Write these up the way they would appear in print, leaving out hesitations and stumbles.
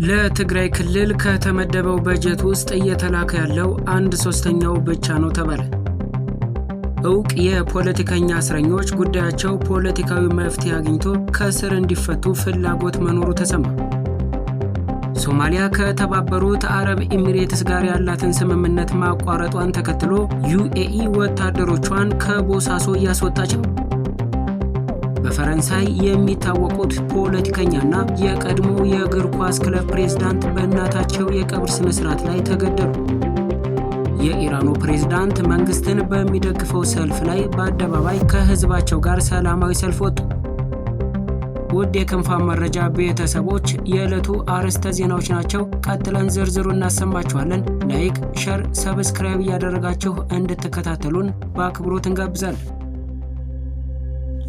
ለትግራይ ክልል ከተመደበው በጀት ውስጥ እየተላከ ያለው 1/3 ብቻ ነው ተባለ። እውቅ የፖለቲከኛ እስረኞች ጉዳያቸው ፖለቲካዊ መፍትሄ አግኝቶ ከእስር እንዲፈቱ ፍላጎት መኖሩ ተሰማ። ሶማሊያ ከተባበሩት አረብ ኤሚሬትስ ጋር ያላትን ስምምነት ማቋረጧን ተከትሎ ዩኤኢ ወታደሮቿን ከቦሳሶ እያስወጣች ነው። በፈረንሳይ የሚታወቁት ፖለቲከኛና የቀድሞ የእግር ኳስ ክለብ ፕሬዝዳንት በእናታቸው የቀብር ስነ ስርዓት ላይ ተገደሉ። የኢራኑ ፕሬዝዳንት መንግስትን በሚደግፈው ሰልፍ ላይ በአደባባይ ከህዝባቸው ጋር ሰላማዊ ሰልፍ ወጡ። ውድ የክንፋን መረጃ ቤተሰቦች የዕለቱ አርዕስተ ዜናዎች ናቸው። ቀጥለን ዝርዝሩ እናሰማችኋለን። ላይክ፣ ሸር፣ ሰብስክራይብ እያደረጋችሁ እንድትከታተሉን በአክብሮት እንጋብዛለን።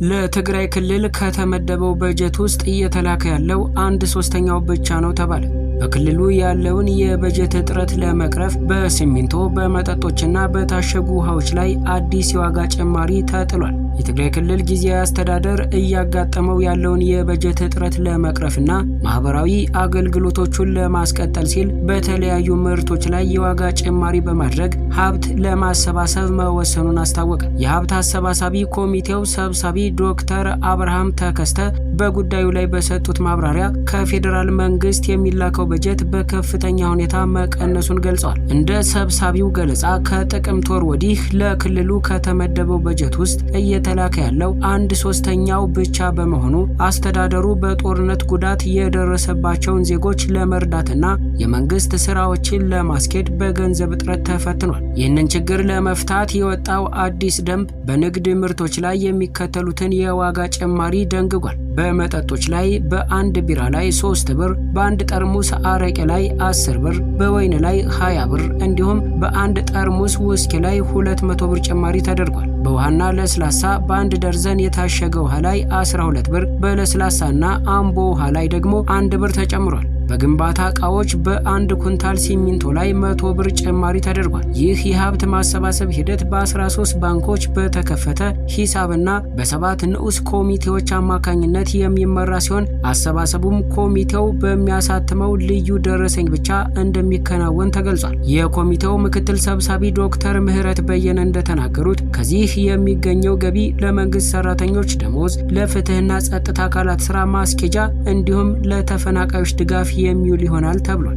ለትግራይ ክልል ከተመደበው በጀት ውስጥ እየተላከ ያለው 1/3 ብቻ ነው ተባለ። በክልሉ ያለውን የበጀት እጥረት ለመቅረፍ በሲሚንቶ በመጠጦችና በታሸጉ ውሃዎች ላይ አዲስ የዋጋ ጭማሪ ተጥሏል። የትግራይ ክልል ጊዜያዊ አስተዳደር እያጋጠመው ያለውን የበጀት እጥረት ለመቅረፍና ማህበራዊ አገልግሎቶቹን ለማስቀጠል ሲል በተለያዩ ምርቶች ላይ የዋጋ ጭማሪ በማድረግ ሀብት ለማሰባሰብ መወሰኑን አስታወቀ። የሀብት አሰባሳቢ ኮሚቴው ሰብሳቢ ዶክተር አብርሃም ተከስተ በጉዳዩ ላይ በሰጡት ማብራሪያ ከፌዴራል መንግስት የሚላከው በጀት በከፍተኛ ሁኔታ መቀነሱን ገልጸዋል። እንደ ሰብሳቢው ገለጻ ከጥቅምት ወር ወዲህ ለክልሉ ከተመደበው በጀት ውስጥ እየተላከ ያለው 1/3 ብቻ በመሆኑ አስተዳደሩ በጦርነት ጉዳት የደረሰባቸውን ዜጎች ለመርዳትና የመንግስት ስራዎችን ለማስኬድ በገንዘብ እጥረት ተፈትኗል። ይህንን ችግር ለመፍታት የወጣው አዲስ ደንብ በንግድ ምርቶች ላይ የሚከተሉትን የዋጋ ጭማሪ ደንግጓል። በመጠጦች ላይ በአንድ ቢራ ላይ 3 ብር፣ በአንድ ጠርሙስ አረቄ ላይ 10 ብር፣ በወይን ላይ 20 ብር እንዲሁም በአንድ ጠርሙስ ውስኪ ላይ 200 ብር ጭማሪ ተደርጓል። በውሃና ለስላሳ በአንድ ደርዘን የታሸገ ውሃ ላይ 12 ብር፣ በለስላሳና አምቦ ውሃ ላይ ደግሞ 1 ብር ተጨምሯል። በግንባታ ዕቃዎች በአንድ ኩንታል ሲሚንቶ ላይ 100 ብር ጭማሪ ተደርጓል። ይህ የሀብት ማሰባሰብ ሂደት በ13 ባንኮች በተከፈተ ሂሳብና በ7 ንዑስ ኮሚቴዎች አማካኝነት የሚመራ ሲሆን አሰባሰቡም ኮሚቴው በሚያሳትመው ልዩ ደረሰኝ ብቻ እንደሚከናወን ተገልጿል። የኮሚቴው ምክትል ሰብሳቢ ዶክተር ምህረት በየነ እንደተናገሩት ከዚህ የሚገኘው ገቢ ለመንግስት ሰራተኞች ደሞዝ፣ ለፍትህና ጸጥታ አካላት ስራ ማስኬጃ እንዲሁም ለተፈናቃዮች ድጋፍ የሚውል ይሆናል ተብሏል።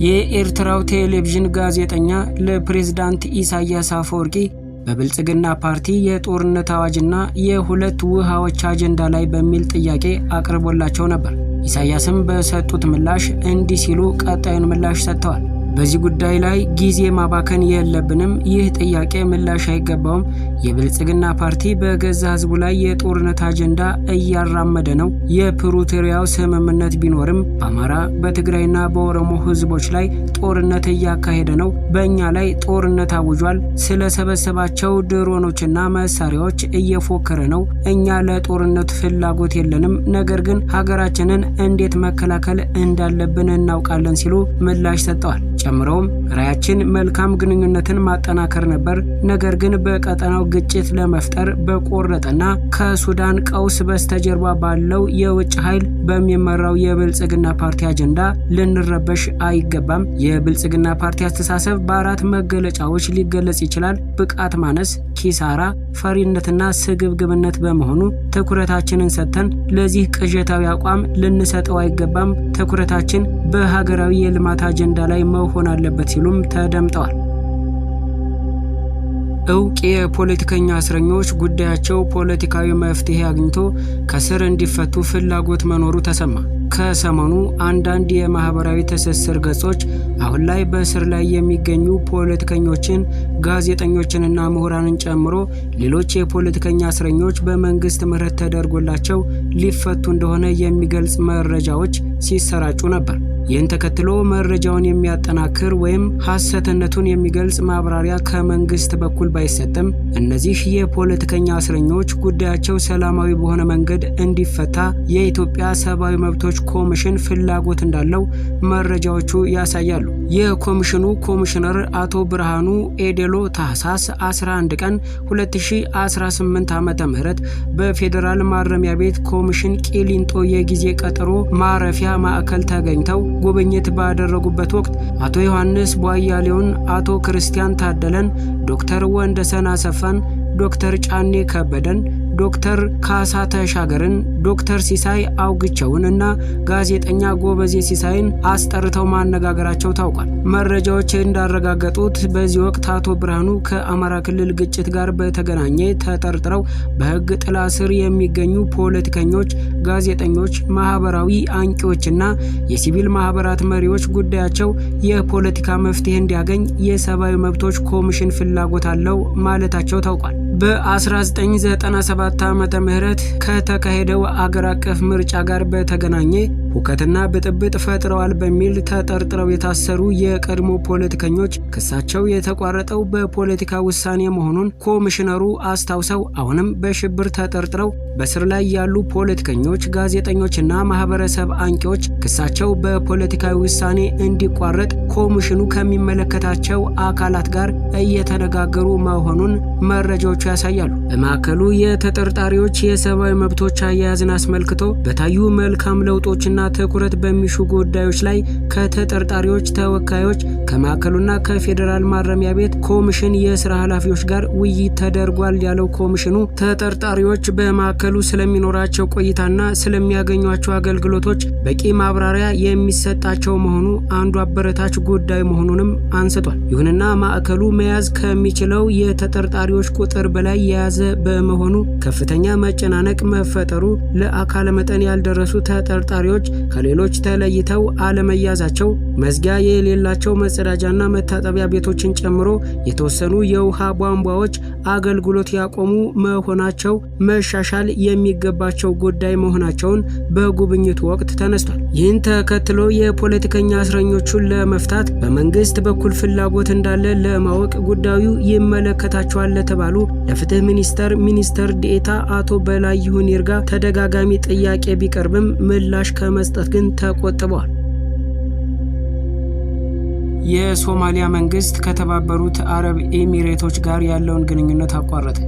የኤርትራው ቴሌቪዥን ጋዜጠኛ ለፕሬዝዳንት ኢሳያስ አፈወርቂ በብልጽግና ፓርቲ የጦርነት አዋጅና የሁለት ውሃዎች አጀንዳ ላይ በሚል ጥያቄ አቅርቦላቸው ነበር። ኢሳያስም በሰጡት ምላሽ እንዲህ ሲሉ ቀጣዩን ምላሽ ሰጥተዋል። በዚህ ጉዳይ ላይ ጊዜ ማባከን የለብንም። ይህ ጥያቄ ምላሽ አይገባውም። የብልጽግና ፓርቲ በገዛ ህዝቡ ላይ የጦርነት አጀንዳ እያራመደ ነው። የፕሪቶሪያው ስምምነት ቢኖርም በአማራ በትግራይና በኦሮሞ ህዝቦች ላይ ጦርነት እያካሄደ ነው። በእኛ ላይ ጦርነት አውጇል። ስለሰበሰባቸው ድሮኖችና መሳሪያዎች እየፎከረ ነው። እኛ ለጦርነት ፍላጎት የለንም። ነገር ግን ሀገራችንን እንዴት መከላከል እንዳለብን እናውቃለን ሲሉ ምላሽ ሰጥተዋል። ጨምረውም ራያችን መልካም ግንኙነትን ማጠናከር ነበር። ነገር ግን በቀጠናው ግጭት ለመፍጠር በቆረጠና ከሱዳን ቀውስ በስተጀርባ ባለው የውጭ ኃይል በሚመራው የብልጽግና ፓርቲ አጀንዳ ልንረበሽ አይገባም። የብልጽግና ፓርቲ አስተሳሰብ በ4 መገለጫዎች ሊገለጽ ይችላል። ብቃት ማነስ፣ ኪሳራ፣ ፈሪነትና ስግብግብነት በመሆኑ ትኩረታችንን ሰጥተን ለዚህ ቅዠታዊ አቋም ልንሰጠው አይገባም። ትኩረታችን በሀገራዊ የልማት አጀንዳ ላይ መሆን አለበት ሲሉም ተደምጠዋል። እውቅ የፖለቲከኛ እስረኞች ጉዳያቸው ፖለቲካዊ መፍትሄ አግኝቶ ከስር እንዲፈቱ ፍላጎት መኖሩ ተሰማ። ከሰሞኑ አንዳንድ የማህበራዊ ትስስር ገጾች አሁን ላይ በእስር ላይ የሚገኙ ፖለቲከኞችን፣ ጋዜጠኞችንና ምሁራንን ጨምሮ ሌሎች የፖለቲከኛ እስረኞች በመንግስት ምህረት ተደርጎላቸው ሊፈቱ እንደሆነ የሚገልጽ መረጃዎች ሲሰራጩ ነበር። ይህን ተከትሎ መረጃውን የሚያጠናክር ወይም ሐሰትነቱን የሚገልጽ ማብራሪያ ከመንግስት በኩል ባይሰጥም እነዚህ የፖለቲከኛ እስረኞች ጉዳያቸው ሰላማዊ በሆነ መንገድ እንዲፈታ የኢትዮጵያ ሰብአዊ መብቶች ኮሚሽን ፍላጎት እንዳለው መረጃዎቹ ያሳያሉ። የኮሚሽኑ ኮሚሽነር አቶ ብርሃኑ ኤዴሎ ታህሳስ 11 ቀን 2018 ዓ.ም በፌዴራል ማረሚያ ቤት ኮሚሽን ቂሊንጦ የጊዜ ቀጠሮ ማረፊያ ማዕከል ተገኝተው ጉብኝት ባደረጉበት ወቅት አቶ ዮሐንስ ቧያሌውን፣ አቶ ክርስቲያን ታደለን፣ ዶክተር ወንደሰን አሰፋን፣ ዶክተር ጫኔ ከበደን፣ ዶክተር ካሳ ተሻገርን፣ ዶክተር ሲሳይ አውግቸውን እና ጋዜጠኛ ጎበዜ ሲሳይን አስጠርተው ማነጋገራቸው ታውቋል። መረጃዎች እንዳረጋገጡት በዚህ ወቅት አቶ ብርሃኑ ከአማራ ክልል ግጭት ጋር በተገናኘ ተጠርጥረው በሕግ ጥላ ስር የሚገኙ ፖለቲከኞች፣ ጋዜጠኞች፣ ማህበራዊ አንቂዎችና የሲቪል ማህበራት መሪዎች ጉዳያቸው የፖለቲካ መፍትሄ እንዲያገኝ የሰብአዊ መብቶች ኮሚሽን ፍላጎት አለው ማለታቸው ታውቋል። በ1997 ዓመተ ምህረት ከተካሄደው አገር አቀፍ ምርጫ ጋር በተገናኘ ሁከትና ብጥብጥ ፈጥረዋል በሚል ተጠርጥረው የታሰሩ የቀድሞ ፖለቲከኞች ክሳቸው የተቋረጠው በፖለቲካ ውሳኔ መሆኑን ኮሚሽነሩ አስታውሰው አሁንም በሽብር ተጠርጥረው በስር ላይ ያሉ ፖለቲከኞች፣ ጋዜጠኞችና ማህበረሰብ አንቂዎች ክሳቸው በፖለቲካዊ ውሳኔ እንዲቋረጥ ኮሚሽኑ ከሚመለከታቸው አካላት ጋር እየተነጋገሩ መሆኑን መረጃዎቹ ያሳያሉ። በማዕከሉ የተጠርጣሪዎች የሰብአዊ መብቶች አያያዝን አስመልክቶ በታዩ መልካም ለውጦችና ትኩረት በሚሹ ጉዳዮች ላይ ከተጠርጣሪዎች ተወካዮች ከማዕከሉና ከፌዴራል ማረሚያ ቤት ኮሚሽን የስራ ኃላፊዎች ጋር ውይይት ተደርጓል ያለው ኮሚሽኑ ተጠርጣሪዎች በማዕከሉ ስለሚኖራቸው ቆይታና ስለሚያገኟቸው አገልግሎቶች በቂ ማብራሪያ የሚሰጣቸው መሆኑ አንዱ አበረታች ጉዳይ መሆኑንም አንስቷል። ይሁንና ማዕከሉ መያዝ ከሚችለው የተጠርጣሪዎች ቁጥር በላይ የያዘ በመሆኑ ከፍተኛ መጨናነቅ መፈጠሩ፣ ለአካለ መጠን ያልደረሱ ተጠርጣሪዎች ከሌሎች ተለይተው አለመያዛቸው፣ መዝጊያ የሌላቸው መጸዳጃና መታጠቢያ ቤቶችን ጨምሮ የተወሰኑ የውሃ ቧንቧዎች አገልግሎት ያቆሙ መሆናቸው መሻሻል የሚገባቸው ጉዳይ መሆናቸውን በጉብኝቱ ወቅት ተነስቷል። ይህን ተከትሎ የፖለቲከኛ እስረኞቹን ለመፍታት በመንግስት በኩል ፍላጎት እንዳለ ለማወቅ ጉዳዩ ይመለከታቸዋል ለተባሉ ለፍትህ ሚኒስቴር ሚኒስትር ዴኤታ አቶ በላይሁን ይርጋ ተደጋጋሚ ጥያቄ ቢቀርብም ምላሽ ከመስጠት ግን ተቆጥበዋል። የሶማሊያ መንግስት ከተባበሩት አረብ ኤሚሬቶች ጋር ያለውን ግንኙነት አቋረጠ።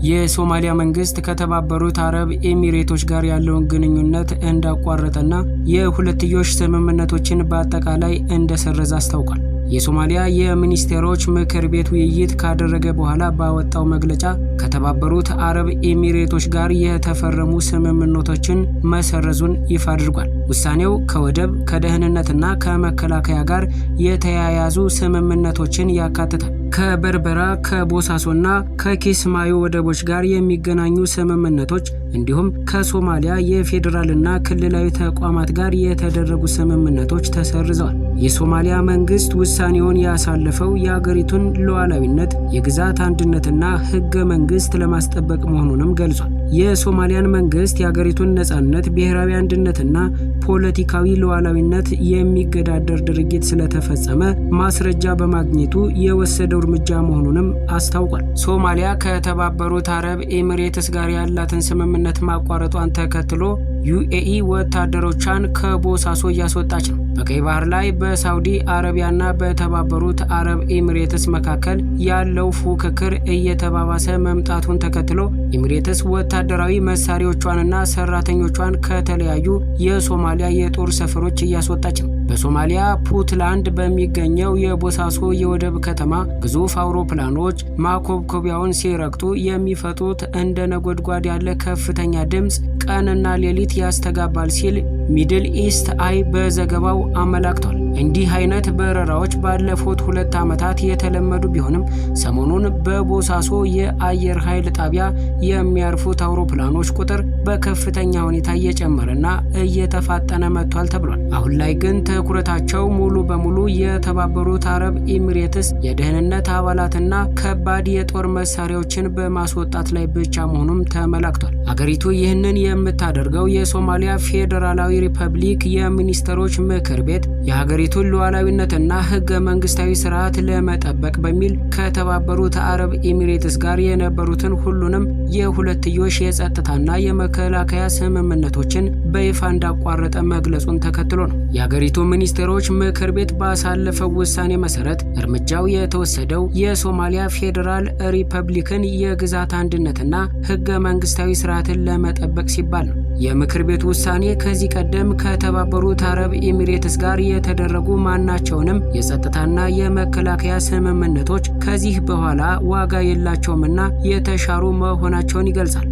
የሶማሊያ መንግስት ከተባበሩት አረብ ኤሚሬቶች ጋር ያለውን ግንኙነት እንዳቋረጠና የሁለትዮሽ ስምምነቶችን በአጠቃላይ እንደሰረዘ አስታውቋል። የሶማሊያ የሚኒስቴሮች ምክር ቤት ውይይት ካደረገ በኋላ ባወጣው መግለጫ ከተባበሩት አረብ ኤሚሬቶች ጋር የተፈረሙ ስምምነቶችን መሰረዙን ይፋ አድርጓል። ውሳኔው ከወደብ፣ ከደህንነትና ከመከላከያ ጋር የተያያዙ ስምምነቶችን ያካትታል። ከበርበራ፣ ከቦሳሶና ከኪስማዮ ወደቦች ጋር የሚገናኙ ስምምነቶች እንዲሁም ከሶማሊያ የፌዴራልና ክልላዊ ተቋማት ጋር የተደረጉ ስምምነቶች ተሰርዘዋል። የሶማሊያ መንግስት ውሳኔውን ያሳለፈው የአገሪቱን ሉዓላዊነት፣ የግዛት አንድነትና ህገ መንግስት ለማስጠበቅ መሆኑንም ገልጿል። የሶማሊያን መንግስት የአገሪቱን ነጻነት፣ ብሔራዊ አንድነትና ፖለቲካዊ ሉዓላዊነት የሚገዳደር ድርጊት ስለተፈጸመ ማስረጃ በማግኘቱ የወሰደው እርምጃ መሆኑንም አስታውቋል። ሶማሊያ ከተባበሩት አረብ ኤሚሬትስ ጋር ያላትን ስምምነት ማቋረጧን ተከትሎ ዩኤኢ ወታደሮቿን ከቦሳሶ እያስወጣች ነው። በቀይ ባህር ላይ በሳውዲ አረቢያና በተባበሩት አረብ ኤሚሬትስ መካከል ያለው ፉክክር እየተባባሰ መምጣቱን ተከትሎ ኤሚሬትስ ወታደራዊ መሳሪያዎቿንና ሰራተኞቿን ከተለያዩ የሶማሊያ የጦር ሰፈሮች እያስወጣች ነው። በሶማሊያ ፑንትላንድ በሚገኘው የቦሳሶ የወደብ ከተማ ግዙፍ አውሮፕላኖች ማኮብኮቢያውን ሲረግጡ የሚፈጥሩት እንደ ነጎድጓድ ያለ ከፍተኛ ድምፅ ቀንና ሌሊት ያስተጋባል ሲል ሚድል ኢስት አይ በዘገባው አመላክቷል። እንዲህ አይነት በረራዎች ባለፉት 2 ዓመታት የተለመዱ ቢሆንም ሰሞኑን በቦሳሶ የአየር ኃይል ጣቢያ የሚያርፉት አውሮፕላኖች ቁጥር በከፍተኛ ሁኔታ እየጨመረና እየተፋጠነ መጥቷል ተብሏል። አሁን ላይ ግን ትኩረታቸው ሙሉ በሙሉ የተባበሩት አረብ ኤሚሬትስ የደህንነት አባላትና ከባድ የጦር መሳሪያዎችን በማስወጣት ላይ ብቻ መሆኑም ተመላክቷል። አገሪቱ ይህንን የምታደርገው የሶማሊያ ፌዴራላዊ ሪፐብሊክ የሚኒስትሮች ምክር ቤት የሀገሪቱ የሀገሪቱን ሉዓላዊነትና ህገ መንግስታዊ ስርዓት ለመጠበቅ በሚል ከተባበሩት አረብ ኤሚሬትስ ጋር የነበሩትን ሁሉንም የሁለትዮሽ የጸጥታና የመከላከያ ስምምነቶችን በይፋ እንዳቋረጠ መግለጹን ተከትሎ ነው። የሀገሪቱ ሚኒስቴሮች ምክር ቤት ባሳለፈው ውሳኔ መሰረት እርምጃው የተወሰደው የሶማሊያ ፌዴራል ሪፐብሊክን የግዛት አንድነትና ህገ መንግስታዊ ስርዓትን ለመጠበቅ ሲባል ነው። የምክር ቤቱ ውሳኔ ከዚህ ቀደም ከተባበሩት አረብ ኤሚሬትስ ጋር የተደረጉ ማናቸውንም የጸጥታና የመከላከያ ስምምነቶች ከዚህ በኋላ ዋጋ የላቸውምና የተሻሩ መሆናቸውን ይገልጻል።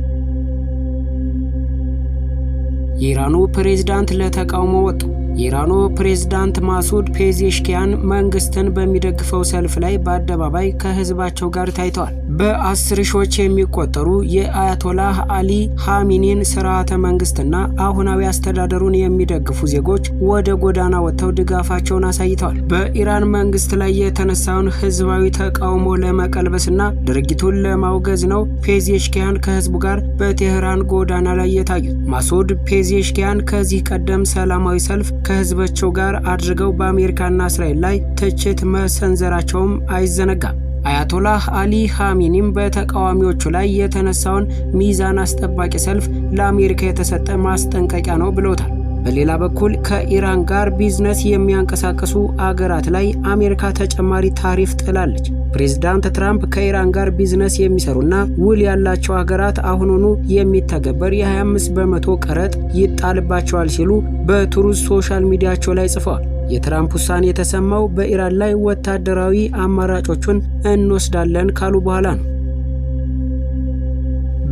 የኢራኑ ፕሬዝዳንት ለተቃውሞ ወጡ። የኢራኑ ፕሬዝዳንት ማሱድ ፔዜሽኪያን መንግስትን በሚደግፈው ሰልፍ ላይ በአደባባይ ከህዝባቸው ጋር ታይተዋል። በ10 ሺዎች የሚቆጠሩ የአያቶላህ አሊ ኻሜኒን ስርዓተ መንግስትና አሁናዊ አስተዳደሩን የሚደግፉ ዜጎች ወደ ጎዳና ወጥተው ድጋፋቸውን አሳይተዋል። በኢራን መንግስት ላይ የተነሳውን ህዝባዊ ተቃውሞ ለመቀልበስና ድርጊቱን ለማውገዝ ነው ፔዜሽኪያን ከህዝቡ ጋር በቴህራን ጎዳና ላይ የታዩት። ማሱድ ፔዜሽኪያን ከዚህ ቀደም ሰላማዊ ሰልፍ ከህዝባቸው ጋር አድርገው በአሜሪካና እስራኤል ላይ ትችት መሰንዘራቸውም አይዘነጋም። አያቶላህ አሊ ኻሜኒም በተቃዋሚዎቹ ላይ የተነሳውን ሚዛን አስጠባቂ ሰልፍ ለአሜሪካ የተሰጠ ማስጠንቀቂያ ነው ብለውታል። በሌላ በኩል ከኢራን ጋር ቢዝነስ የሚያንቀሳቅሱ አገራት ላይ አሜሪካ ተጨማሪ ታሪፍ ጥላለች። ፕሬዝዳንት ትራምፕ ከኢራን ጋር ቢዝነስ የሚሰሩና ውል ያላቸው ሀገራት አሁኑኑ የሚተገበር የ25 በመቶ ቀረጥ ይጣልባቸዋል ሲሉ በትሩዝ ሶሻል ሚዲያቸው ላይ ጽፈዋል። የትራምፕ ውሳኔ የተሰማው በኢራን ላይ ወታደራዊ አማራጮቹን እንወስዳለን ካሉ በኋላ ነው።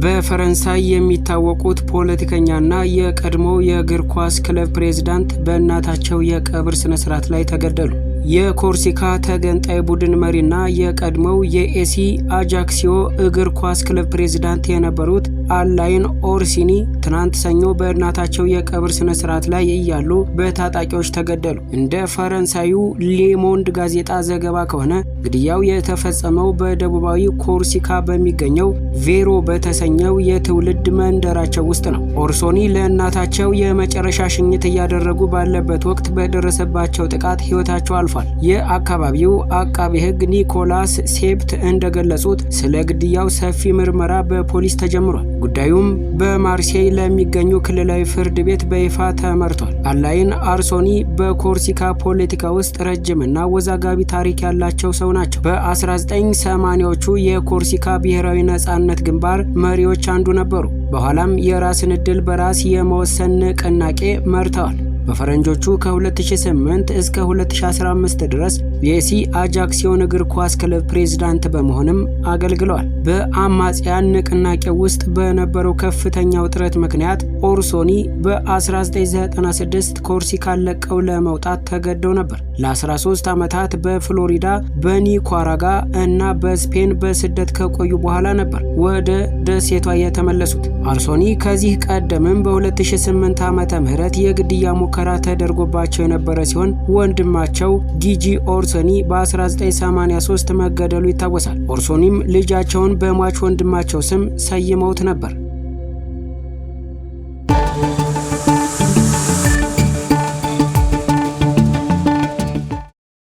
በፈረንሳይ የሚታወቁት ፖለቲከኛና የቀድሞው የእግር ኳስ ክለብ ፕሬዝዳንት በእናታቸው የቀብር ስነ ስርዓት ላይ ተገደሉ። የኮርሲካ ተገንጣይ ቡድን መሪና የቀድሞው የኤሲ አጃክሲዮ እግር ኳስ ክለብ ፕሬዝዳንት የነበሩት አላይን ኦርሲኒ ትናንት ሰኞ በእናታቸው የቀብር ስነ ስርዓት ላይ እያሉ በታጣቂዎች ተገደሉ። እንደ ፈረንሳዩ ሌሞንድ ጋዜጣ ዘገባ ከሆነ ግድያው የተፈጸመው በደቡባዊ ኮርሲካ በሚገኘው ቬሮ በተሰኘው የትውልድ መንደራቸው ውስጥ ነው። ኦርሶኒ ለእናታቸው የመጨረሻ ሽኝት እያደረጉ ባለበት ወቅት በደረሰባቸው ጥቃት ህይወታቸው አልፏል። የአካባቢው አቃቤ ህግ ኒኮላስ ሴፕት እንደገለጹት ስለ ግድያው ሰፊ ምርመራ በፖሊስ ተጀምሯል። ጉዳዩም በማርሴይ ለሚገኙ ክልላዊ ፍርድ ቤት በይፋ ተመርቷል። አላይን አርሶኒ በኮርሲካ ፖለቲካ ውስጥ ረጅምና ወዛጋቢ ታሪክ ያላቸው ሰው ናቸው። በ1980ዎቹ የኮርሲካ ብሔራዊ ነጻነት ግንባር መሪዎች አንዱ ነበሩ። በኋላም የራስን ዕድል በራስ የመወሰን ንቅናቄ መርተዋል። በፈረንጆቹ ከ2008 እስከ 2015 ድረስ የኤሲ አጃክሲዮን እግር ኳስ ክለብ ፕሬዝዳንት በመሆንም አገልግለዋል። በአማጽያን ንቅናቄ ውስጥ በነበረው ከፍተኛ ውጥረት ምክንያት ኦርሶኒ በ1996 ኮርሲካን ለቀው ለመውጣት ተገደው ነበር። ለ13 ዓመታት በፍሎሪዳ በኒኳራጋ እና በስፔን በስደት ከቆዩ በኋላ ነበር ወደ ደሴቷ የተመለሱት። አርሶኒ ከዚህ ቀደምም በ2008 ዓመተ ምህረት የግድያ ሙከራ ተደርጎባቸው የነበረ ሲሆን ወንድማቸው ጊጂ ኦርሶኒ በ1983 መገደሉ ይታወሳል። ኦርሶኒም ልጃቸውን በሟች ወንድማቸው ስም ሰይመውት ነበር።